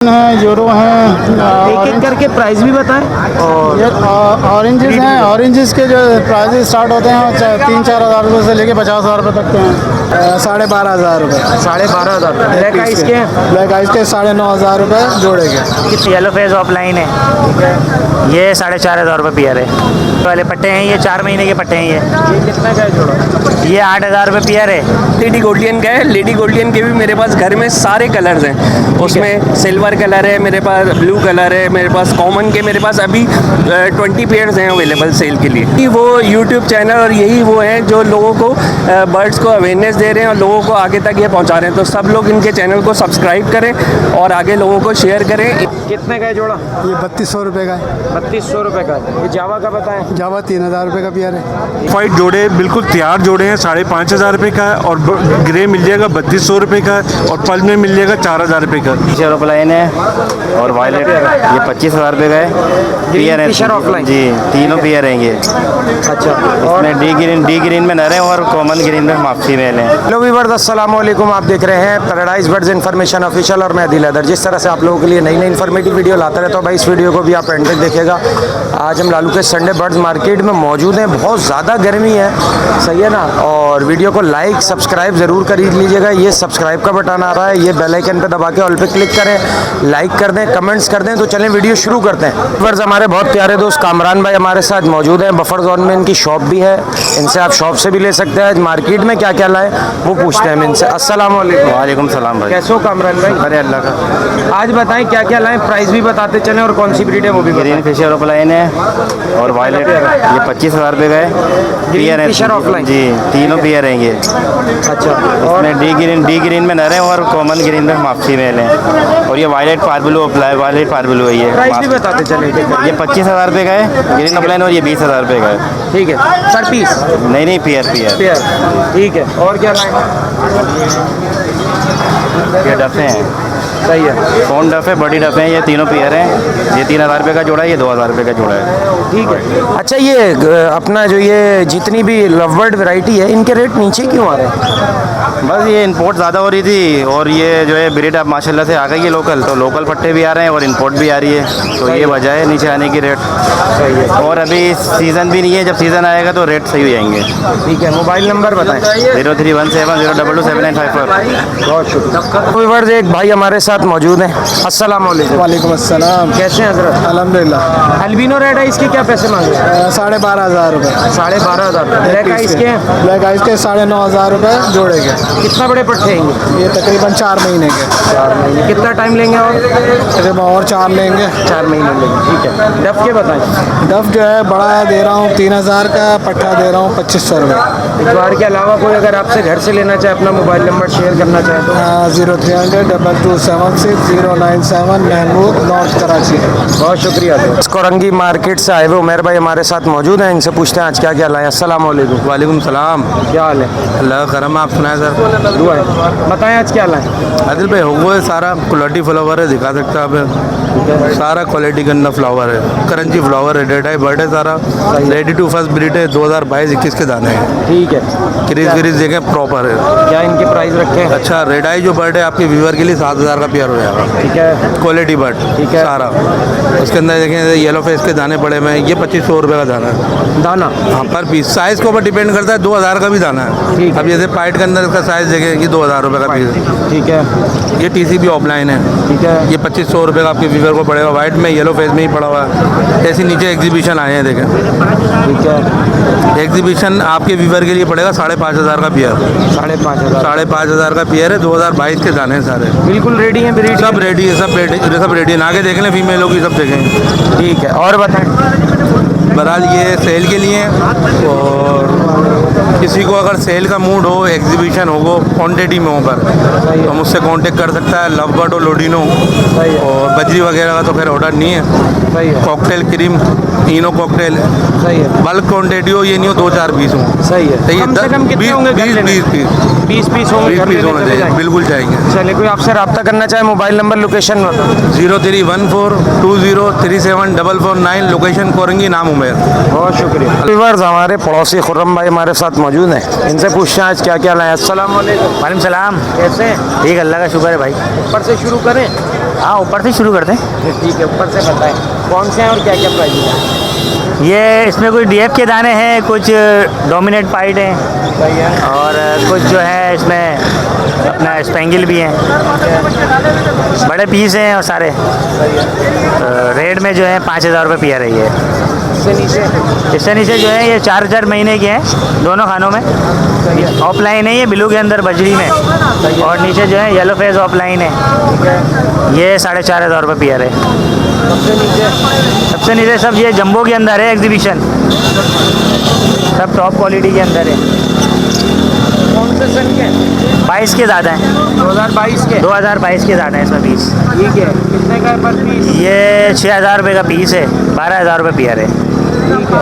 हैं, यूरो हैं, एक एक करके प्राइस भी बताएं। और ये ऑरेंजेस हैं। ऑरेंजेस के जो प्राइस स्टार्ट होते हैं 3-4 हज़ार रुपये से लेके 50,000 रुपये तक के हैं। 12,500 रुपये। 12,500 ब्लैक आइस के हैं। ब्लैक आइस के 9,500 रुपये जोड़े के। येलो फेस ऑफलाइन है, ये 4,500 रुपये पियर है। वाले पट्टे हैं, ये 4 महीने के पट्टे हैं। ये कितना का है जोड़ा? ये 8,000 रुपये पियर है। लेडी गोल्डियन का है। लेडी गोल्डियन के भी मेरे पास घर में सारे कलर्स हैं। उसमें सिल्वर कलर है, मेरे पास ब्लू कलर है, मेरे पास कॉमन के, मेरे पास अभी 20 पेयर्स हैं अवेलेबल सेल के लिए। वो यूट्यूब चैनल और यही वो हैं जो लोगों को बर्ड्स को अवेयरनेस दे रहे हैं और लोगों को आगे तक ये पहुंचा रहे हैं। तो सब लोग इनके चैनल को सब्सक्राइब करें और आगे लोगों को शेयर करें। कितने का है जोड़ा? ये 3,200 रुपये का है। 3,200 रुपये का है। ये जावा का बताएं। जावा 3,000 रुपये का पेयर है। फाइट जोड़े बिल्कुल तैयार जोड़े हैं, 5,500 रुपये का है। और ग्रे मिल जाएगा 3,200 रुपये का है। और पल में मिल जाएगा 4,000 रुपये का। फिशर ऑफलाइन है और वायलेट ये 25,000 रुपये का है। पियर है फिशर ऑफलाइन जी, तीनों पियर हैं ये। अच्छा। और इसमें डी ग्रीन में नर है और कॉमन ग्रीन में माफी मेल है। हेलो व्यूअर्स, अस्सलाम वालेकुम। आप देख रहे हैं पैराडाइज बर्ड्स इन्फॉर्मेशन ऑफिशियल और मैं दिल हैदर। जिस तरह से आप लोगों के लिए नई नई इन्फॉर्मेटिव वीडियो लाता रहता हूँ भाई, इस वीडियो को भी आप एंड तक देखिएगा। आज हम लालू के संडे बर्ड्स मार्केट में मौजूद हैं। बहुत ज़्यादा गर्मी है, सही है ना। और वीडियो को लाइक सब्सक्राइब ज़रूर कर लीजिएगा। ये सब्सक्राइब का बटन आ रहा है, ये बेल आइकन पे दबा के ऑल पे क्लिक करें, लाइक कर दें, कमेंट्स कर दें। तो चलें वीडियो शुरू करते हैं। व्यूअर्स, हमारे बहुत प्यारे दोस्त कामरान भाई हमारे साथ मौजूद हैं। बफर जोन में इनकी शॉप भी है, इनसे आप शॉप से भी ले सकते हैं। मार्केट में क्या क्या लाए वो पूछते हैं हम इनसे। अस्सलाम वालेकुम। वालेकुम सलाम भाई। कैसे हो कामरान भाई? अरे अल्लाह का। आज बताएं क्या क्या लाएं, प्राइस भी बताते चलें और कौन सी ब्रीड है वो भी ग्रीन बताएं। फिशर ऑफलाइन है और वायलेट ये 25,000 रुपये का है। पियर है फिशर ऑफलाइन जी, तीनों पियर हैं ये। अच्छा। और इसमें डी ग्रीन में नर है और कॉमन ग्रीन में माफी मेल है। और ये वायलेट पारब्लू वायलेट पारब्लू है ये। प्राइस भी बताते चले। ये 25,000 रुपये का है ग्रीन ऑफलाइन और ये 20,000 रुपये का है। ठीक है पर पीस। नहीं पियर पेयर। ठीक है। और क्या लाएं? ये डफे हैं, सही है। फोन डफ है, बड़ी डफ है, ये तीनों पेयर हैं। ये 3,000 रुपये का जोड़ा है, ये 2,000 रुपये का जोड़ा है। ठीक है। अच्छा, ये अपना जो ये जितनी भी लवबर्ड वैरायटी है इनके रेट नीचे क्यों आ रहे हैं? बस ये इंपोर्ट ज़्यादा हो रही थी और ये जो है ब्रीड अब माशाल्लाह से आ गई है लोकल, तो लोकल पट्टे भी आ रहे हैं और इंपोर्ट भी आ रही है। तो ये वजह है नीचे आने की रेट। सही है। और अभी सीज़न भी नहीं है, जब सीज़न आएगा तो रेट सही हो जाएंगे। ठीक है। मोबाइल नंबर बताएं। 031702227955। बहुत शुक्रिया। व्यूअर्स, एक भाई हमारे साथ मौजूद हैं। अस्सलाम वालेकुम। वालेकुम अस्सलाम। कैसे हैं हजरत? अल्हम्दुलिल्लाह। अल्बिनो रेड है, इसके क्या पैसे मांग रहे हैं? 12,500 रुपये। 12,500। ब्लैक आइस के हैं। ब्लैक आइस के 9,500 रुपये जोड़े के। कितना बड़े पट्टे हैं ये? ये तकरीबन 4 महीने के। 4 महीने। कितना टाइम लेंगे और? तकरीबन और 4 लेंगे। 4 महीने लेंगे। ठीक है। डफ के बताएं। डफ जो है बड़ा दे रहा हूँ 3,000 का, पट्टा दे रहा हूँ 2,500 रुपये। इतवार के अलावा कोई अगर आपसे घर से लेना चाहे, अपना मोबाइल नंबर शेयर करना चाहे तो? 03002276 महमूद नॉर्थ कराची। बहुत शुक्रिया। कोरंगी मार्केट से आए हुए उमेर भाई हमारे साथ मौजूद हैं। इनसे पूछते हैं आज क्या क्या लाए। अस्सलाम वालेकुम। वालेकुम सलाम। क्या हाल है? अल्लाह का करम, आप सुनाए सर। दुआ है। बताएं आज क्या लाएं। आदिल भाई हो है सारा क्वालिटी फ्लावर है, दिखा सकता है आप। सारा क्वालिटी का अंदर फ्लावर है, करंची फ्लावर है, डेट है, बर्ड है, सारा रेडी टू फर्स्ट ब्रीड है। 2022-21 के दाने हैं। ठीक है। क्रीज व्रीज देखें प्रॉपर है। क्या इनके प्राइस रखे हैं? अच्छा, रेड आई जो बर्ड है आपके व्यूअर के लिए 7,000 का पेयर हो जाएगा। ठीक है। क्वालिटी बर्ड ठीक है। सारा। उसके अंदर देखें येलो फेस के दाने पड़े हुए हैं, ये 2,500 रुपये का दाना है। दाना? हाँ, पर पीस साइज़ के ऊपर डिपेंड करता है। 2,000 का भी दाना है। ठीक है। अब जैसे पाइट के अंदर इसका साइज़ देखें, ये 2,000 रुपये का पीस है। ठीक है। ये TCB ऑफलाइन है। ठीक है। ये 2,500 रुपये का आपके व्यूअर को पड़ेगा। वाइट में येलो फेस में ही पड़ा हुआ है। ऐसे नीचे एग्जीबिशन आए हैं देखें। ठीक है। एग्जीबिशन आपके व्यूअर के लिए पड़ेगा 5,500 का पेयर। 5,500। 5,500 का पेयर है। 2022 के दाने हैं सारे। बिल्कुल रेडी है ब्रीड? सब रेडी है, सब रेडी है। आगे देख लें फीमेलों की, सब देखें। ठीक है। और बताएं। बहरहाल ये सेल के लिए और किसी को अगर सेल का मूड हो, एग्जीबिशन हो, क्वांटिटी में होकर तो मुझसे कांटेक्ट कर सकता है। लव बर्ड और लोडिनो और बजरी वगैरह का तो खैर ऑर्डर नहीं है। सही है। कॉकटेल क्रीम इनो कॉकटेल सही है। बल्क क्वांटिटी हो, ये नहीं हो 2-4 पीस हो। सही है। सही है। कम से कम कितने होंगे? 20 पीस 20 पीस होंगे। 20 पीस होने चाहिए, बिल्कुल चाहिए। चलिए, कोई आपसे रब्ता करना चाहे मोबाइल नंबर लोकेशन बताओ। 031420374449, लोकेशन कोरंगी, नाम उमेर। बहुत शुक्रिया। व्यूअर्स, हमारे पड़ोसी खुर्रम भाई हमारे साथ मौजूद हैं। इनसे पूछते हैं आज क्या क्या लाए। अस्सलाम वालेकुम। वालेकुम सलाम। कैसे हैं? ठीक, अल्लाह का शुक्र है भाई। ऊपर से शुरू करें। हाँ ऊपर से शुरू करते हैं। ठीक है, ऊपर से बताएं कौन से हैं और क्या क्या प्राइस है। ये इसमें कुछ डीएफ के दाने हैं, कुछ डोमिनेट पाइड हैं सही है। और कुछ जो है इसमें अपना स्पेंगल भी हैं, बड़े पीस हैं और सारे रेट में जो है 5,000 रुपये पिया रही है। इससे नीचे जो है ये 4,000 महीने के हैं दोनों खानों में। ऑफलाइन है ये ब्लू के अंदर बजरी में, और नीचे जो है येलो फेस ऑफलाइन है, ये 4,500 रुपये पिया रहे। सबसे नीचे सब ये जंबो के अंदर है एग्जीबिशन, सब टॉप क्वालिटी के अंदर है। कौन से सन के 22 के ज़्यादा हैं, 2022 के 2022 के ज़्यादा हैं इसमें पीस। ठीक है, कितने का है पर पीस। ये 6,000 रुपये का पीस है, 12,000 रुपये पिया रहे। ठीक है,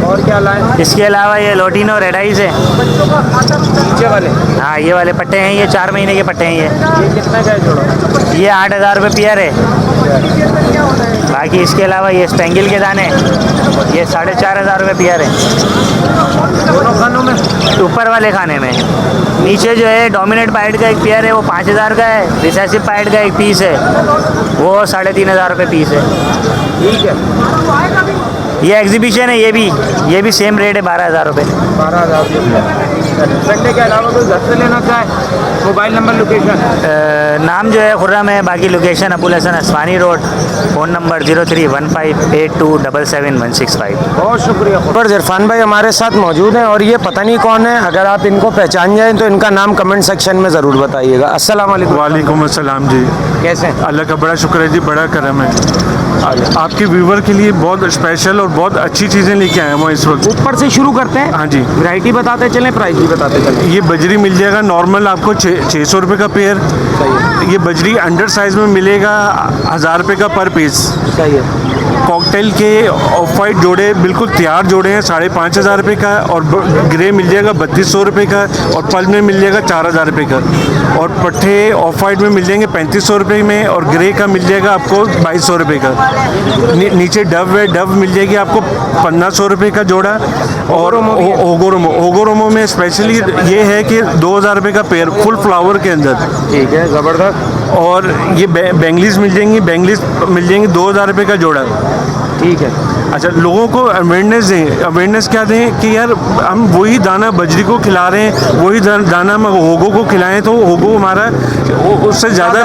और क्या लाए इसके अलावा ये लोटिनो रेड आइज है। नीचे वाले। हाँ ये वाले पट्टे हैं, ये 4 महीने के पट्टे हैं ये कितने का है जोड़ा। ये 8,000 रुपये पिया रहे। बाकी इसके अलावा ये स्पेंगल के दाने, ये 4,500 रुपये पिया रहे दोनों खानों में। ऊपर वाले खाने में। नीचे जो है डोमिनेट पाइड का एक पेयर है, वो 5,000 का है। रिसेसिव पाइड का एक पीस है, वो 3,500 रुपये पीस है। ठीक है, ये एग्जीबिशन है, ये भी सेम रेट है, 12,000 रुपये। 12,000। संडे के अलावा कोई घर से लेना चाहे, मोबाइल नंबर लोकेशन। नाम जो है खुर्रम है, बाकी location Abul Hasan Asmani road, phone number 031582777165। बहुत शुक्रिया। पर इरफान भाई हमारे साथ मौजूद हैं और ये पता नहीं कौन है, अगर आप इनको पहचान जाएं तो इनका नाम कमेंट सेक्शन में ज़रूर बताइएगा। अस्सलाम वालेकुम। वालेकुम अस्सलाम जी। कैसे हैं? अल्लाह का बड़ा शुक्र है जी, बड़ा करम है। आपके व्यूवर के लिए बहुत स्पेशल और बहुत अच्छी चीज़ें लेके आए हैं इस वक्त। ऊपर से शुरू करते हैं। हाँ जी, वैरायटी बताते चलें, प्राइस भी बताते चलें। ये बजरी मिल जाएगा नॉर्मल आपको 600 रुपये का पेयर। ये बजरी अंडर साइज में मिलेगा 1,000 रुपये का पर पीस। सही है। कॉकटेल के ऑफ वाइट जोड़े बिल्कुल तैयार जोड़े हैं 5,500 रुपये का, और ग्रे मिल जाएगा 3,200 रुपये का, और पल में मिल जाएगा 4,000 रुपये का, और पट्टे ऑफ वाइट में मिल जाएंगे 3,500 रुपये में, और ग्रे का मिल जाएगा आपको 2,200 रुपये का। नीचे डव है, डव मिल जाएगी आपको 1,500 रुपये का जोड़ा। और ओगोरोमो में स्पेशली ये है कि 2,000 रुपये का पेयर फुल फ्लावर के अंदर। ठीक है, ज़बरदस्त। और ये बेंगलीज मिल जाएंगी, 2,000 रुपये का जोड़ा। ठीक है। अच्छा, लोगों को अवेयरनेस दें। अवेयरनेस क्या दें कि यार हम वही दाना बजरी को खिला रहे हैं, वही दाना हम होगो को खिलाएं तो होगो हमारा उससे ज़्यादा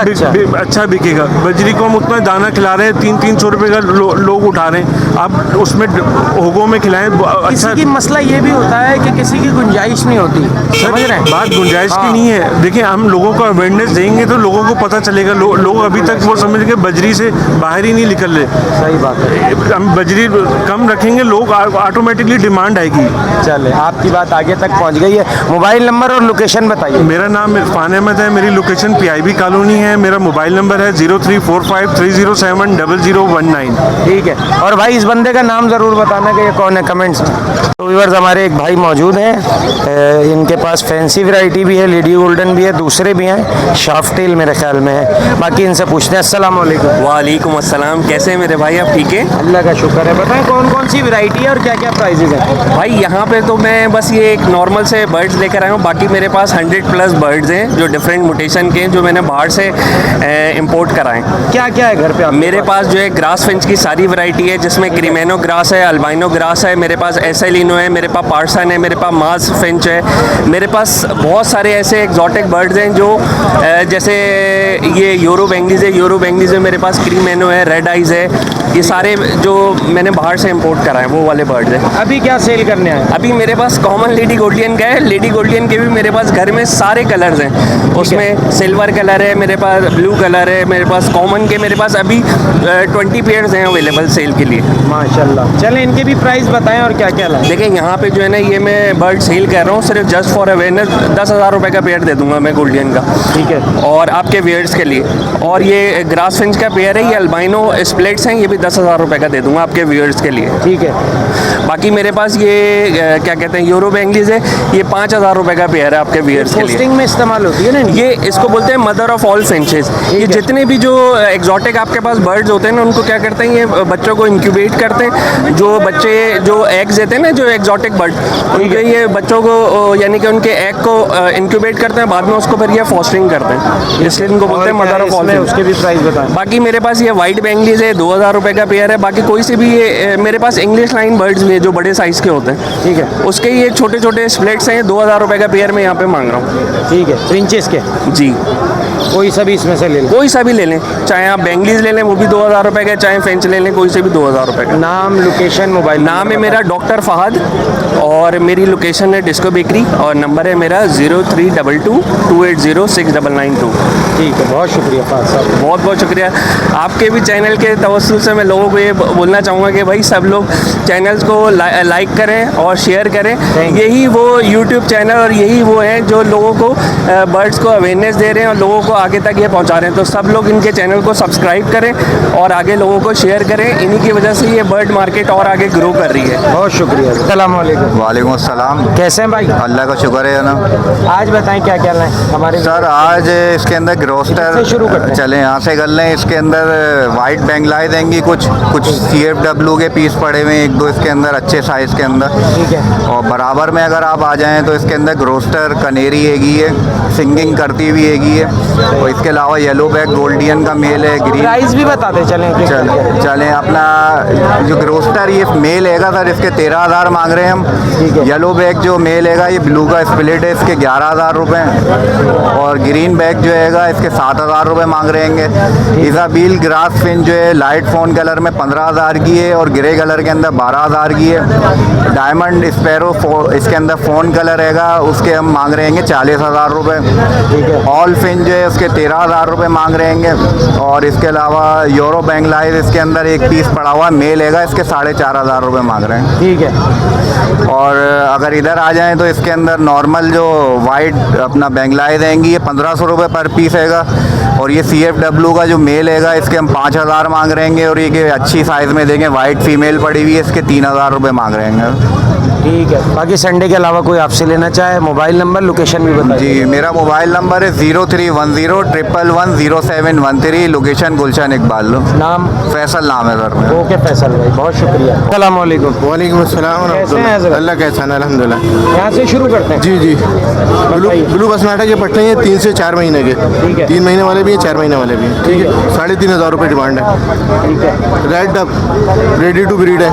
अच्छा बिकेगा। बजरी को हम उतना दाना खिला रहे हैं, 300 रुपये का लोग उठा रहे हैं। आप उसमें होगो में खिलाएं। अच्छा, की मसला ये भी होता है कि किसी की गुंजाइश नहीं होती, समझ रहे हैं? बात गुंजाइश की नहीं है। देखिए, हम लोगों को अवेयरनेस देंगे तो लोगों को पता चलेगा। लोग अभी तक वो समझ के बजरी से बाहर ही नहीं निकल रहे। सही बात है। हम बजरी कम रखेंगे, लोग ऑटोमेटिकली डिमांड आएगी। चले, आपकी बात आगे तक पहुंच गई है। मोबाइल नंबर और लोकेशन बताइए। मेरा नाम इरफान अहमद है, मेरी लोकेशन PIB कॉलोनी है। मेरा मोबाइल नंबर है 0345307019। ठीक है, और भाई इस बंदे का नाम ज़रूर बताना कि ये कौन है, कमेंट्स में। तो व्यूअर्स, हमारे एक भाई मौजूद हैं, इनके पास फैंसी वैरायटी भी है, लेडी गोल्डन भी है, दूसरे भी हैं, शार्फ टेल मेरे ख्याल में है। बाकी इनसे पूछते हैं। अस्सलाम वालेकुम। वालेकुम अस्सलाम, कैसे हैं मेरे भाई, आप ठीक है? अल्लाह का शुक्र है। बताएं कौन कौन सी वैरायटी है और क्या क्या प्राइजेज हैं? भाई यहाँ पे तो मैं बस ये एक नॉर्मल से बर्ड्स लेकर आया हूँ। बाकी मेरे पास 100+ बर्ड्स हैं जो डिफरेंट म्यूटेशन के हैं, जो मैंने बाहर से इंपोर्ट कराए। क्या क्या है घर पे आपके मेरे पास जो है ग्रास फिंच की सारी वैरायटी है, जिसमें क्रीमेनो ग्रास है, अल्बाइनो ग्रास है, मेरे पास एसेलिनो है, मेरे पास पार्सन है, मेरे पास मास फिंच है। मेरे पास बहुत सारे ऐसे एक्जॉटिक बर्ड्स हैं जो जैसे ये यूरो बेंगलीज है, यूरो बेंगलीज में मेरे पास क्रीमेनो है, रेड आइज है। ये सारे जो मैंने बाहर से इंपोर्ट कराए वो वाले बर्ड्स हैं। अभी क्या सेल करने आए? अभी मेरे पास कॉमन लेडी गोल्डियन का है। लेडी गोल्डियन के भी मेरे पास घर में सारे कलर्स हैं। उसमें सिल्वर कलर है, मेरे पास ब्लू कलर है, मेरे पास कॉमन के मेरे पास अभी 20 पेयर्स हैं अवेलेबल सेल के लिए। माशाल्लाह। चलें, इनके भी प्राइस बताएं और क्या क्या लाएं। देखिए, यहाँ पे जो है ना, ये मैं बर्ड सेल कर रहा हूँ सिर्फ जस्ट फॉर अवेयरनेस। 10,000 रुपये का पेयर दे दूँगा मैं गोल्डियन का। ठीक है। और आपके वेयर्स के लिए। और ये ग्रास फिंच का पेयर है, ये अल्बाइनो स्प्लिट्स हैं, ये भी 10,000 रुपये का दे दूँगा आपके व्यूअर्स के लिए। ठीक है। बाकी मेरे पास ये क्या कहते हैं, यूरो बेंगलीज है, ये 5,000 रुपये का पेयर है आपके व्यूअर्स के लिए। पोस्टिंग में इस्तेमाल होती है ना ये इसको बोलते हैं मदर ऑफ ऑल फिंचेस। ये जितने भी जो एक्जॉटिक आपके पास बर्ड्स होते हैं ना, उनको क्या करते हैं, ये बच्चों को इंक्यूबेट करते हैं। जो बच्चे जो एग्स देते हैं ना, जो एग्जॉटिक बर्ड, उनके ये बच्चों को यानी कि उनके एग को इंक्यूबेट करते हैं, बाद में उसको फिर ये फॉस्टरिंग करते हैं, इसलिए इनको बोलते हैं मदर ऑफ फॉस्टरिंग। उसके भी प्राइस बताएं। बाकी मेरे पास ये वाइट बेंगलीज है, 2000 रुपये का पेयर है। बाकी कोई से भी ये मेरे पास इंग्लिश लाइन बर्ड्स भी है जो बड़े साइज़ के होते हैं, ठीक है। उसके ये छोटे छोटे स्प्लिट्स हैं, 2000 रुपये का पेयर मैं यहाँ पे मांग रहा हूँ। ठीक है, फ्रिंचेस के जी, कोई सा भी इसमें से ले लो। कोई सा भी ले लें, चाहे आप बेंगलीज ले लें वो भी 2000 रुपये का, चाहे फ्रेंच ले लें कोई से भी 2000 रुपये का। नाम, लोकेशन, मोबाइल नाम है मेरा डॉक्टर फहद और मेरी लोकेशन है डिस्को बेकरी और नंबर है मेरा 032228069992। ठीक है, बहुत शुक्रिया फहद साहब। बहुत बहुत शुक्रिया। आपके भी चैनल के तवस्सुल से मैं लोगों को ये बोलना चाहूँगा कि भाई सब लोग चैनल्स को लाइक करें और शेयर करें। यही वो यूट्यूब चैनल और यही वो हैं जो लोगों को बर्ड्स को अवेयरनेस दे रहे हैं और लोगों को आगे तक ये पहुँचा रहे हैं। तो सब लोग इनके चैनल को सब्सक्राइब करें और आगे लोगों को शेयर करें। इन्हीं की वजह से ये बर्ड मार्केट और आगे ग्रो कर रही है। बहुत शुक्रिया। अस्सलाम वालेकुम। वालेकुम अस्सलाम। कैसे हैं भाई? अल्लाह का शुक्र है ना। आज बताएं क्या क्या लाएं हमारे सर आज इसके अंदर ग्रोस्टर इससे शुरू करते हैं। चले यहाँ से कर लें। इसके अंदर वाइट बेंगलाई देंगी, कुछ CFW के पीस पड़े हुए हैं, एक दो इसके अंदर अच्छे साइज़ के अंदर। ठीक है। और बराबर में अगर आप आ जाएं तो इसके अंदर ग्रोस्टर कनेरी हैगी है, सिंगिंग करती हुई हैगी है। और इसके अलावा येलो बैक गोल्डियन का मेल है, ग्रीन। प्राइस भी बताते चलें कि चलें अपना जो ग्रोस्टर ये मेल हैगा सर इसके 13000 मांग रहे हैं हम। येलो बैग जो मेल हैगा ये ब्लू का स्प्लिट है, इसके 11000 रुपये। और ग्रीन बैग जो हैगा इसके 7000 रुपये मांग रहे हैं। इजाबील ग्रास फिन जो है लाइट फ़ोन कलर में 15000 की है और ग्रे कलर के अंदर 12000 की है। डायमंड स्पैरो इसके अंदर फ़ोन कलर हैगा, उसके हम मांग रहे हैं 40000 रुपये। ठीक है। ऑल फिन जो है उसके 13000 रुपये मांग रहे हैं। और इसके अलावा यूरो बेंगलाइज इसके अंदर एक पीस पड़ा हुआ मेल हैगा, इसके 4500 रुपये मांग रहे हैं। ठीक है। और अगर इधर आ जाएं तो इसके अंदर नॉर्मल जो वाइट अपना बेंगलाई देंगी ये 1500 रुपये पर पीस हैगा। और ये CFW का जो मेल हैगा इसके हम 5000 मांग रहे हैं। और ये कि अच्छी साइज़ में देंगे, वाइट फीमेल पड़ी हुई है, इसके 3000 रुपये मांग रहे हैं। ठीक है। बाकी संडे के अलावा कोई आपसे लेना चाहे मोबाइल नंबर, लोकेशन भी बताइए। जी, मेरा मोबाइल नंबर है 0310110713, लोकेशन गुलशन इकबाल। नाम? फैसल नाम है सर। ओके फैसल भाई, बहुत शुक्रिया। अस्सलाम वालेकुम। वालेकुम अस्सलाम। कैसे हैं हज़रत? अल्लाह का एहसान है, अल्हम्दुलिल्लाह। यहाँ से शुरू करते हैं। जी जी। ब्लू बसनाटा के पट्टे हैं 3 से 4 महीने के। ठीक है। 3 महीने वाले भी हैं, 4 महीने वाले भी हैं। ठीक है। 3500 रुपये डिमांड है। ठीक है। रेड डब रेडी टू ब्रीड है।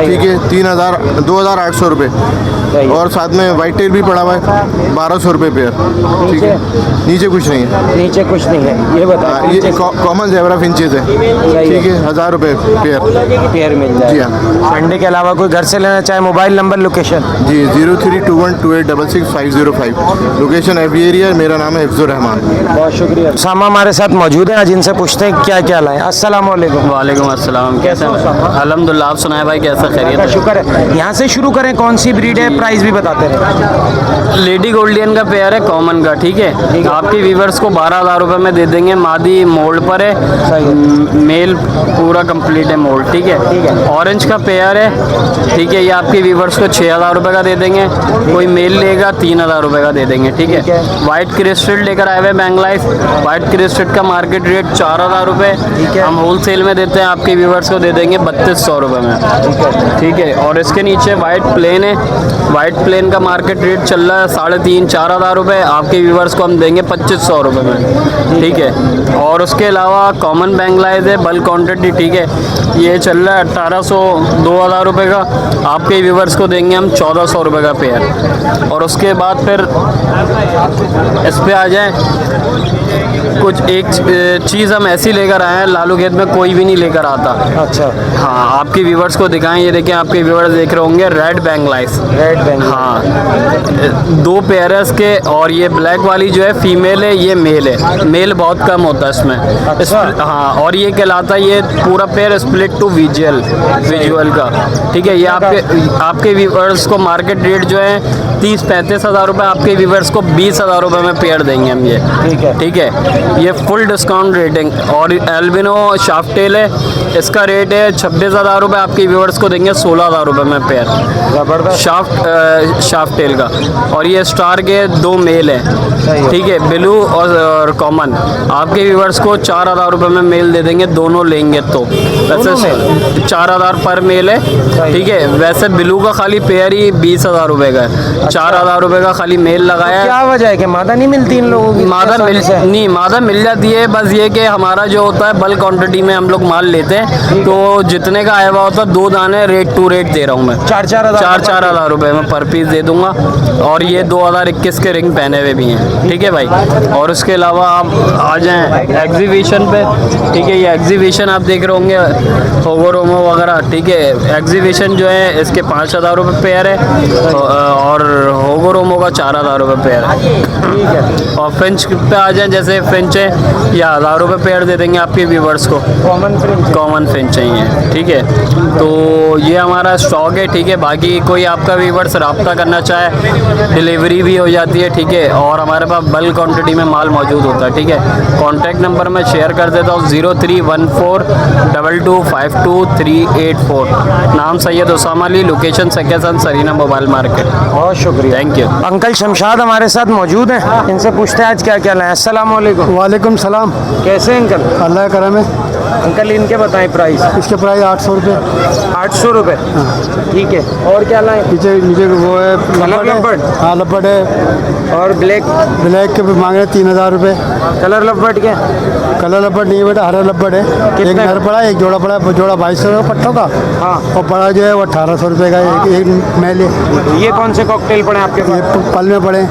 ठीक है। 2800 रुपये। और साथ में वाइट टेल भी पड़ा हुआ है, 1200 रुपये पेयर। ठीक है। नीचे कुछ नहीं है। नीचे कुछ नहीं है, ये बता। ये कॉमन ज़ेबरा फिंचेस है। ठीक है। 1000 रुपये पेयर मिल जाए। जी हाँ। संडे के अलावा कोई घर से लेना चाहे मोबाइल नंबर, लोकेशन? जी 0321286665। Location every area. मेरा नाम है हिफ्जुर रहमान। बहुत शुक्रिया। सामा हमारे साथ मौजूद है, आज इनसे पूछते हैं क्या क्या लाएं। अस्सलाम वालेकुम। वालेकुम अस्सलाम। कैसे हैं? अल्हम्दुलिल्लाह, आप सुनाए भाई, कैसा खैरियत है? शुक्र है। यहाँ से शुरू करें, कौन सी ब्रीड है, प्राइस भी बताते रहे। लेडी गोल्डियन का पेयर है कॉमन का, ठीक है। आपके व्यूवर्स को 12000 रुपये में दे देंगे। मादी मोल्ड पर है, मेल पूरा कंप्लीट है मोल्ड, ठीक है। ऑरेंज का पेयर है, ठीक है। ये आपके व्यूवर्स को 6000 रुपये का दे देंगे। कोई मेल लेगा 3000 रुपये का दे देंगे, ठीक है। वाइट क्रिस्टल लेकर आए हुए बैंगलाइज। वाइट क्रिस्टल का मार्केट रेट 4000 रुपये, हम होलसेल में देते हैं, आपके व्यूवर्स को दे देंगे 3200 रुपये में, ठीक है। और इसके नीचे वाइट प्लेन है। वाइट प्लेन का मार्केट रेट चल रहा है 3500-4000 रुपये, आपके व्यूवर्स को हम देंगे 2500 रुपये में, ठीक है। और उसके अलावा कॉमन बेंगलाइज है, बल्क क्वांटिटी, ठीक है। ये चल रहा है 1800-2000 रुपये का, आपके व्यूवर्स को देंगे हम 1400 रुपये का पेयर। और उसके बाद फिर इस पे आ जाएँ, कुछ एक चीज़ हम ऐसी लेकर आए हैं, लालू खेत में कोई भी नहीं लेकर आता। अच्छा। हाँ, आपके व्यूवर्स को दिखाएं। ये देखें, आपके व्यूवर्स देख रहे होंगे, रेड बेंगलाइज। रेड बेंगलाइज, हाँ, 2 पेयर है इसके। और ये ब्लैक वाली जो है फीमेल है, ये मेल है। मेल बहुत कम होता है इसमें। अच्छा। हाँ, और ये कहलाता है, ये पूरा पेयर स्प्लिट टू विजुअल का, ठीक है। ये आपके व्यूवर्स को मार्केट रेट जो है 30-35 हज़ार रुपये, आपके व्यूवर्स को 20,000 रुपये में पेयर देंगे हम ये, ठीक है। ये फुल डिस्काउंट रेटिंग। और एल्बिनो शाफ्ट टेल है, इसका रेट है 26,000 रुपये, आपके व्यूअर्स को देंगे 16,000 रुपये में पेयर। ज़बरदस्त। शाफ्ट टेल का। और ये स्टार के 2 मेल है, ठीक है, ब्लू और कॉमन। आपके व्यूअर्स को 4,000 रुपये में मेल दे देंगे, दोनों लेंगे तो। वैसे 4,000 पर मेल है, ठीक है। वैसे ब्लू का खाली पेयर ही 20,000 रुपये का है। 4,000 रुपये का खाली मेल लगाया है। क्या वजह है कि मादा नहीं मिलती इन लोगों की? मादा मिल जाती है, बस ये कि हमारा जो होता है बल्क क्वांटिटी में हम लोग माल लेते हैं, तो जितने का आया हुआ होता है 2 दाने रेट टू रेट दे रहा हूँ मैं। 4,000 रुपये में पर पीस दे दूंगा। और ये 2021 के रिंग पहने हुए भी हैं, ठीक है भाई। और उसके अलावा आप आ जाएँ एग्जीबिशन पे, ठीक है। ये एग्जीबिशन आप देख रहे होंगे होगो रोमो वगैरह, ठीक है। एग्जीबिशन जो है इसके 5,000 रुपये पेयर है, और होगो रोमो का 4,000 रुपये पेयर है, ठीक है। और फ्रेंच पे आ जाए, जैसे फ्रेंच है ये 1,000 रुपये पेयर दे देंगे आपके व्यूवर्स को। कॉमन फ्रेंच चाहिए, ठीक है। तो ये हमारा स्टॉक है, ठीक है। बाकी कोई आपका व्यूवर्स रब्ता करना चाहे, डिलीवरी भी हो जाती है, ठीक है। और हमारे पास बल्क क्वांटिटी में माल मौजूद होता है, ठीक है। कॉन्टैक्ट नंबर मैं शेयर कर देता हूँ 0314225238 नाम सैयद उसामा अली, लोकेशन सकेसन सरीना मोबाइल मार्केट। बहुत शुक्रिया, थैंक यू। अंकल शमशाद हमारे साथ मौजूद हैं, इनसे पूछते हैं आज क्या क्या लाए। अस्सलाम वालेकुम। वालेकुम सलाम। कैसे हैं अंकल? अल्लाह का करम है। अंकल इनके बताएं प्राइस। इसके प्राइस 800 रुपये। 800 रुपये, ठीक है। और क्या लाए? नीचे नीचे वो है लब्बड़। हाँ लब्बड़ है। और ब्लैक के भी मांग रहे 3,000 रुपये। कलर लब्बड़ के? कलर लब्बड़ नहीं है बेटा, हरा लब्बड़ है। एक नर पड़ा है, एक जोड़ा पड़ा है। जोड़ा 2200 का पट्टों का। हाँ। और बड़ा जो है वो 1,800 रुपये का एक मेल है। ये कौन से कॉकटेल पड़े आपके पास? ये पल में पड़े।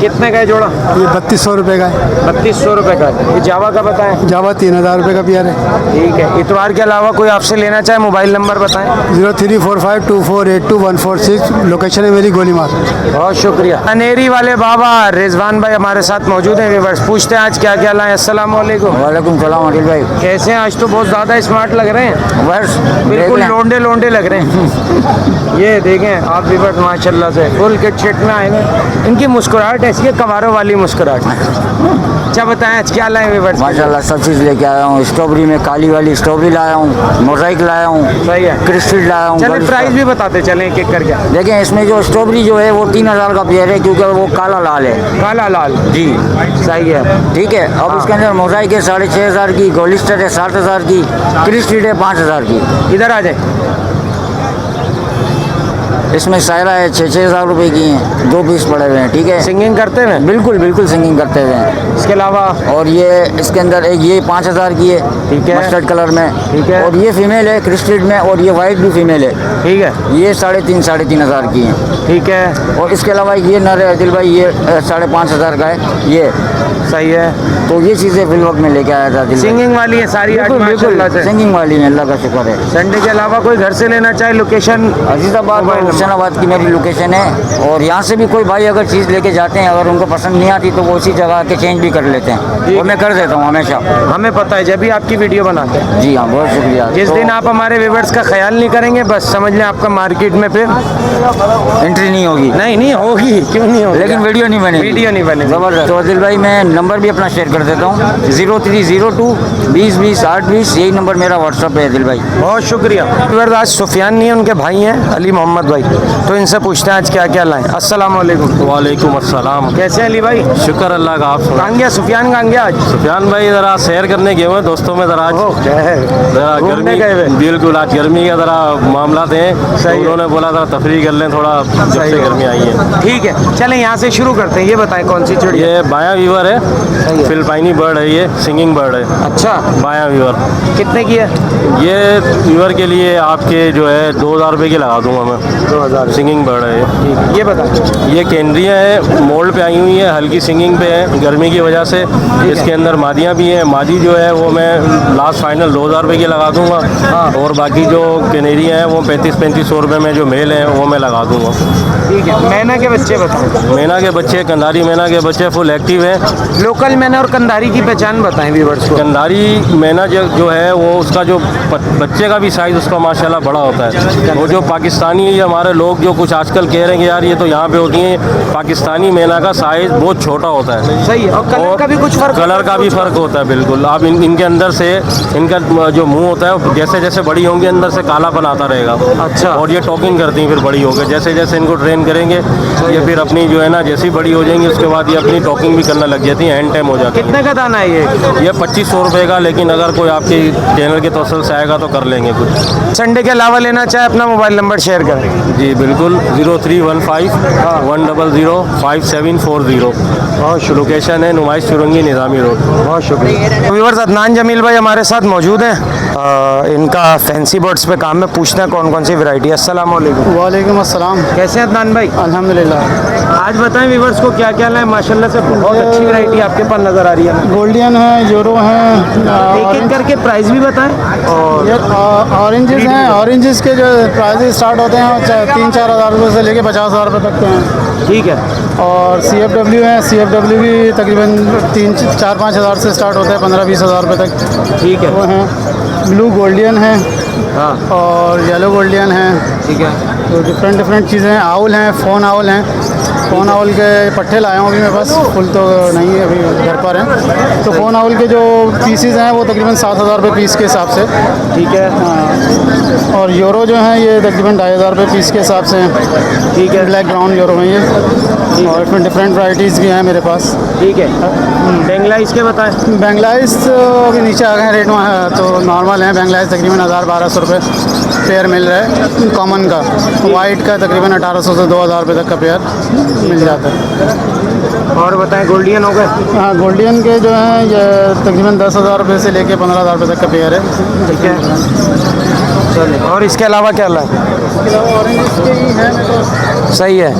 कितने का है जोड़ा? ये 3200 रुपये का है। 3200 रुपये का है। ये जावा का बताएं। जावा 3,000 रुपये का पेयर है। ठीक है। इतवार के अलावा कोई आपसे लेना चाहे मोबाइल नंबर बताएं। 03452482 लोकेशन है मेरी गोलीमार। बहुत शुक्रिया। अनेरी वाले बाबा रिजवान भाई हमारे साथ मौजूद हैं। व्यूअर्स पूछते हैं आज क्या क्या लाए। अस्सलाम वालेकुम। वालेकुम सलाम अनिल भाई, कैसे हैं? आज तो बहुत ज़्यादा स्मार्ट लग रहे हैं, बस बिल्कुल लोंडे लोंडे लग रहे हैं। ये देखें आप व्यूअर्स माशाल्लाह से फुल किट शिट में आए हैं। इनकी मुस्कुराहट ऐसी है कमारों वाली मुस्कुराहट। क्या बताएं आज क्या लाए व्यूअर्स? माशाल्लाह सब चीज़ लेके आया हूँ। स्ट्रॉबेरी में काली वाली स्ट्रॉबेरी लाया हूँ, मोज़ाइक लाया हूँ, सही है। क्रिस्टल लाया हूँ। चलिए प्राइस भी बताते चलें एक एक करके। देखें इसमें जो स्ट्रॉबेरी जो है वो 3,000 का पेयर है, क्योंकि वो काला लाल है। काला लाल जी सही है, ठीक है। अब इसके अंदर मोज़ाइक है 6,500 की, गोलिस्टर है 7,000 की, क्रिस्टल है 5,000 की। इधर आ जाए। इसमें सायरा है 6,000 रुपये की हैं, 2 पीस पड़े हुए हैं, ठीक है। सिंगिंग करते हुए? बिल्कुल बिल्कुल सिंगिंग करते हुए हैं। इसके अलावा और ये इसके अंदर एक ये 5,000 की है, ठीक है, मस्टर्ड कलर में, ठीक है। और ये फीमेल है क्रिस्टल में, और ये वाइट भी फीमेल है, ठीक है। ये 3,500 की है, ठीक है। और इसके अलावा ये नर है दिल भाई, ये 5,500 का है, ये सही है। तो ये चीज़ें फिल वक्त में लेके आया था। सिंगिंग वाली है सारी आज बिल्कुल माशाल्लाह से। सिंगिंग वाली है, अल्लाह का शुक्र है। संडे के अलावा कोई घर से लेना चाहे लोकेशन अजीज़ाबाद और हुसैनाबाद की मेरी लोकेशन है। और यहाँ से भी कोई भाई अगर चीज़ लेके जाते हैं, अगर उनको पसंद नहीं आती तो वो उसी जगह के चेंज भी कर लेते हैं, और मैं कर देता हूँ हमेशा। हमें पता है जब भी आपकी वीडियो बनाते हैं। जी हाँ, बहुत शुक्रिया। जिस दिन आप हमारे व्यूअर्स का ख्याल नहीं करेंगे, बस समझ लें आपका मार्केट में फिर एंट्री नहीं होगी। नहीं होगी, क्यों नहीं होगी, लेकिन वीडियो नहीं बनेगी। वीडियो नहीं बनेगी। ज़बरदस्त। तो आदिल भाई मैं नंबर भी अपना शेयर कर देता हूँ, 03022020 यही नंबर मेरा व्हाट्सअप है दिल भाई। बहुत शुक्रिया। व्यूअर्स आज सुफियान नहीं है, उनके भाई हैं अली मोहम्मद भाई, तो इनसे पूछते हैं आज क्या क्या लाएं। अस्सलाम वालेकुम। वालेकुम अस्सलाम। कैसे हैं अली भाई? शुक्र अल्लाह का। आप कहाँ गया सुफियान? कहाँ गया आज? सुफियान भाई ज़रा सैर करने गए हुए दोस्तों में, ज़रा आज ज़रा गर्मी, बिल्कुल आज गर्मी का ज़रा मामला थे, उन्होंने बोला ज़रा तफरी कर लें थोड़ा, जब से गर्मी आई है। ठीक है, चलें यहाँ से शुरू करते हैं। ये बताएं कौन सी चिड़िया? ये बाया वीवर है, फिलिपाइनी बर्ड है, ये सिंगिंग बर्ड है। अच्छा, बाया वीवर कितने की है? ये वीवर के लिए आपके जो है 2,000 रुपये की लगा दूंगा मैं। 2,000 सिंगिंग बर्ड है ये बता। ये केंद्रिया है, मोल्ड पे आई हुई है, हल्की सिंगिंग पे है गर्मी की वजह से। इसके अंदर मादियाँ भी हैं, मादी जो है वो मैं लास्ट फाइनल 2,000 रुपये की लगा दूंगा। हाँ। और बाकी जो कैनेरिया हैं वो 3500 रुपये में जो मेल हैं वो मैं लगा दूंगा। ठीक है। मैना के बच्चे बताओ। मैना के बच्चे, कंधारी मैना के बच्चे फुल एक्टिव हैं, लोकल मैना और कंधारी की पहचान बताएं व्यूअर्स को। कंधारी मैना जो है वो उसका जो बच्चे का भी साइज़ उसका माशाल्लाह बड़ा होता है। वो जो पाकिस्तानी ये हमारे लोग जो कुछ आजकल कह रहे हैं कि यार ये तो यहाँ पे होती हैं, पाकिस्तानी मैना का साइज़ बहुत छोटा होता है। सही है। और कलर का भी कुछ फ़र्क, कलर का भी फ़र्क होता है बिल्कुल। आप इनके अंदर से इनका जो मुंह होता है जैसे जैसे बड़ी होंगी अंदर से कालापन आता रहेगा। अच्छा। और ये टॉकिंग करती हैं फिर बड़ी होकर, जैसे जैसे इनको ट्रेन करेंगे ये फिर अपनी जो है ना जैसी बड़ी हो जाएंगी उसके बाद ये अपनी टॉकिंग भी करने लग जाती है, एंड टाइम हो जाती है। कितने का दाना है ये? ये 2500 रुपये का, लेकिन अगर कोई आपके चैनल के तवसल से आएगा तो कर लेंगे कुछ। संडे के अलावा लेना चाहे अपना मोबाइल नंबर शेयर करें। जी बिल्कुल, 0315 100 5740। और लोकेशन है नुमाइश चुरंगी निज़ामी रोड। बहुत शुक्रिया। व्यूअर्स, अदनान जमील भाई हमारे साथ मौजूद हैं। इनका फैंसी बर्ड्स पे काम है, पूछते हैं कौन कौन सी वैरायटी है। अस्सलाम वालेकुम। वालेकुम अस्सलाम। कैसे हैं अदनान भाई? अल्हम्दुलिल्लाह। आज बताएं व्यूअर्स को क्या क्या लाए। माशाल्लाह से बहुत अच्छी वैरायटी आपके पास नज़र आ रही है। गोल्डियन है, यूरो है, एक एक करके प्राइस भी बताएं। और ये ऑरेंजेस हैं। ऑरेंजेस के जो प्राइस स्टार्ट होते हैं 3-4 हज़ार रुपये से लेके 50 हज़ार रुपये तक के हैं। ठीक है। और CFW है, CFW भी तकरीबन 3-4-5 हज़ार से स्टार्ट होता है 15-20 हज़ार रुपये तक। ठीक है। वो हैं। ब्लू गोल्डियन है। हाँ। और येलो गोल्डियन है। ठीक है। तो डिफरेंट चीज़ें हैं। आउल हैं, फ़ोन आउल हैं। फ़ोन आउल के पट्टे लाया हूँ अभी मेरे पास, फुल तो नहीं है अभी घर पर हैं। तो फ़ोन आउल के जो पीसीज हैं वो तकरीबन 7,000 रुपये पीस के हिसाब से। ठीक है। हाँ। और यूरो जो हैं ये तकरीबन 2,500 रुपये पीस के हिसाब से हैं। ठीक है। ब्लैक ब्राउन यूरो हैं ये। और इसमें डिफरेंट वैराइटीज़ भी हैं मेरे पास। ठीक है। बेंगलाइज के बताएं। बेंगलाइज अभी नीचे आ गए हैं रेट में, तो नॉर्मल हैं। बेंगलाइज तकरीबन 1,000-1,200 रुपये पेयर मिल रहा है कॉमन का। वाइट का तकरीबन 1,800 से 2,000 रुपये तक का पेयर मिल जाता है। और बताएं गोल्डियन हो गए। हाँ, गोल्डियन के जो हैं ये तकरीबन 10,000 रुपये से लेके 15,000 रुपये तक का पेयर है। ठीक है। चलिए। और इसके अलावा क्या लाए? इसके अलावा ऑरेंज के ही है। सही है।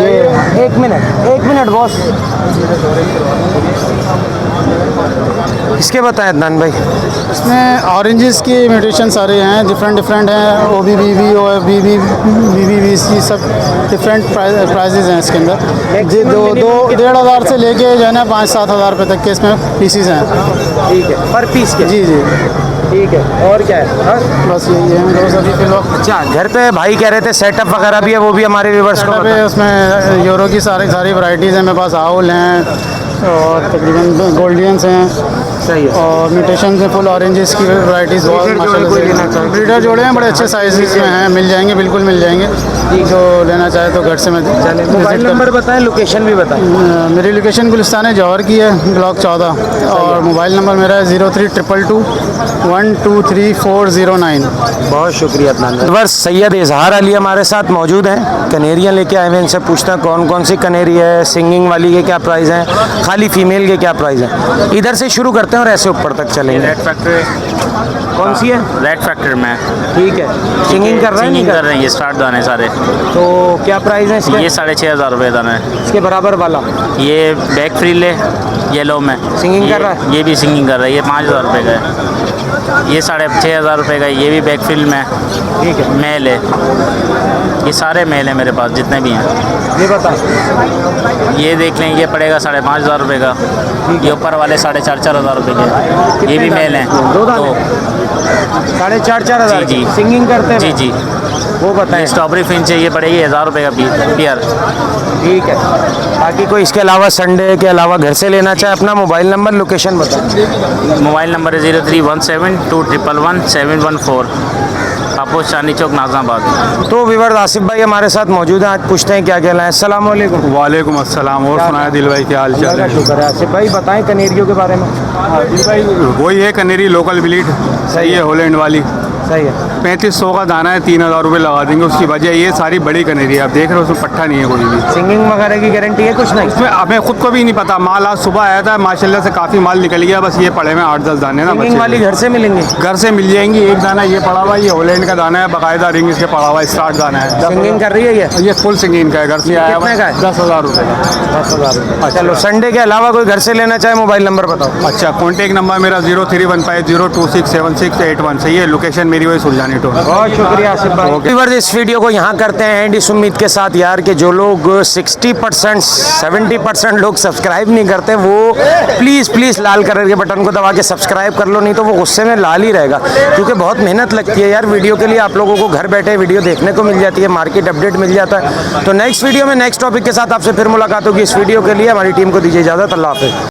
ये एक मिनट बॉस। इसके बताएं अदनान भाई। इसमें ऑरेंजेस की म्यूटेशन सारे हैं, डिफरेंट हैं। OBBB OFBB BBBC सब डिफरेंट प्राइजेज़ हैं इसके अंदर। जी 2-1,500 से लेके जो है ना 5-7 हज़ार रुपये तक के इसमें पीसीज हैं। ठीक है। पर पीस के? जी। ठीक है। और क्या है? हाँ? बस यही है मेरे पास अभी फिलहाल। अच्छा, घर पे भाई कह रहे थे सेटअप वगैरह भी है, वो भी हमारे व्यूअर्स को बताएं। उसमें यूरो की सारी वैराइटीज़ हैं मेरे पास। आउल हैं और तकरीबन गोल्डियंस हैं। सही है। और म्यूटेशन हैं फुल ऑरेंजेस की वैराइटीज़ बहुत माशाल्लाह से। ब्रीडर जोड़े हैं, बड़े अच्छे साइज़ में हैं, मिल जाएंगे, बिल्कुल मिल जाएंगे। जो लेना चाहे तो घर से मैं मोबाइल नंबर बताएं, लोकेशन भी बताएं। मेरी लोकेशन गुलिस्तान है, जौहर की है, ब्लॉक 14। और मोबाइल नंबर मेरा है 0322 123 बहुत शुक्रिया अदनान। बस सैयद इजहार अली हमारे साथ मौजूद हैं, कनेरियाँ लेके आए हुए। इनसे पूछते हैं कौन कौन सी कनेरी है, सिंगिंग वाली के क्या प्राइस हैं, खाली फीमेल के क्या प्राइस हैं। इधर से शुरू करते हैं और ऐसे ऊपर तक चलेंगे। रेड फैक्ट्री कौन सी है? रेड फैक्ट्री में। ठीक है। सिंगिंग कर रहे हैं? सिंगिंग कर रहे हैं, ये स्टार्ट दाने सारे। तो क्या प्राइस है इसके? ये 6,500 रुपये दाना है। इसके बराबर वाला ये बैक फ्रिल है येलो में, सिंगिंग कर रहा है। ये भी सिंगिंग कर रहा है, ये 5,000 रुपये का है। ये 6,500 रुपये का है, ये भी बैक फ्रिल में है। ठीक है। मेल है, ये सारे मेल हैं मेरे पास जितने भी हैं। ये बताएं। ये देख लें, ये पड़ेगा 5,500 रुपये का। ये ऊपर वाले 4,500 हज़ार रुपये के, ये भी मेल हैं। 2 4,500 हज़ार। जी। सिंगिंग करते हैं? जी। वो बताएं। स्ट्रॉबेरी फिंच है, ये पड़ेगी 1,000 रुपये का पेयर। ठीक है। बाकी कोई इसके अलावा संडे के अलावा घर से लेना चाहे अपना मोबाइल नंबर लोकेशन बताएं। मोबाइल नंबर है 0317 211 714, पापोश चांदनी चौक नाज़ाबाद। तो विवर आसिफ भाई हमारे साथ मौजूद हैं, आज पूछते हैं क्या क्या लाए। अस्सलाम वालेकुम। वालेकुम अस्सलाम। और सुनाया दिल भाई, क्या हाल चाल है? शुक्र है। आसिफ भाई बताएं कनेरियों के बारे में। दिल भाई वही है कनेरी लोकल ब्रीड, सही है, हॉलैंड वाली। सही है। 3500 का दाना है, 3,000 रुपये लगा देंगे। उसकी वजह ये सारी बड़ी कनेरी है, आप देख रहे हो, उसमें पट्टा नहीं है कोई भी। सिंगिंग वगैरह की गारंटी है कुछ नहीं? इसमें हमें खुद को भी नहीं पता। माल आज सुबह आया था, माशाल्लाह से काफ़ी माल निकल गया, बस ये पड़े हुए 8-10 दाने ना। सिंगिंग वाली घर से मिलेंगे? घर से मिल जाएंगी। एक दाना ये पड़ा हुआ है, ये हॉलैंड का दाना है, बाकायदा रिंग इसके पड़ा हुआ है, स्टार्ट दाना है। सिंगिंग कर रही है ये फुल सिंगिंग का है, घर से आया हुआ है। 10,000 रुपये का। 10,000 रुपये। चलो, संडे के अलावा कोई घर से लेना चाहे मोबाइल नंबर बताओ। अच्छा, कॉन्टेक्ट नंबर मेरा 0315 0267681 सही है। लोकेशन मेरी डेयरी वाइज सुरजानी टोल। बहुत शुक्रिया आसिफ भाई। व्यूअर्स, इस वीडियो को यहाँ करते हैं एंड इस उम्मीद के साथ यार कि जो लोग 60% 70% लोग सब्सक्राइब नहीं करते वो प्लीज़ लाल कलर के बटन को दबा के सब्सक्राइब कर लो, नहीं तो वो गुस्से में लाल ही रहेगा, क्योंकि बहुत मेहनत लगती है यार वीडियो के लिए। आप लोगों को घर बैठे वीडियो देखने को मिल जाती है, मार्केट अपडेट मिल जाता है। तो नेक्स्ट वीडियो में नेक्स्ट टॉपिक के साथ आपसे फिर मुलाकात होगी। इस वीडियो के लिए हमारी टीम को दीजिए इजाज़त। अल्लाह हाफ़िज़।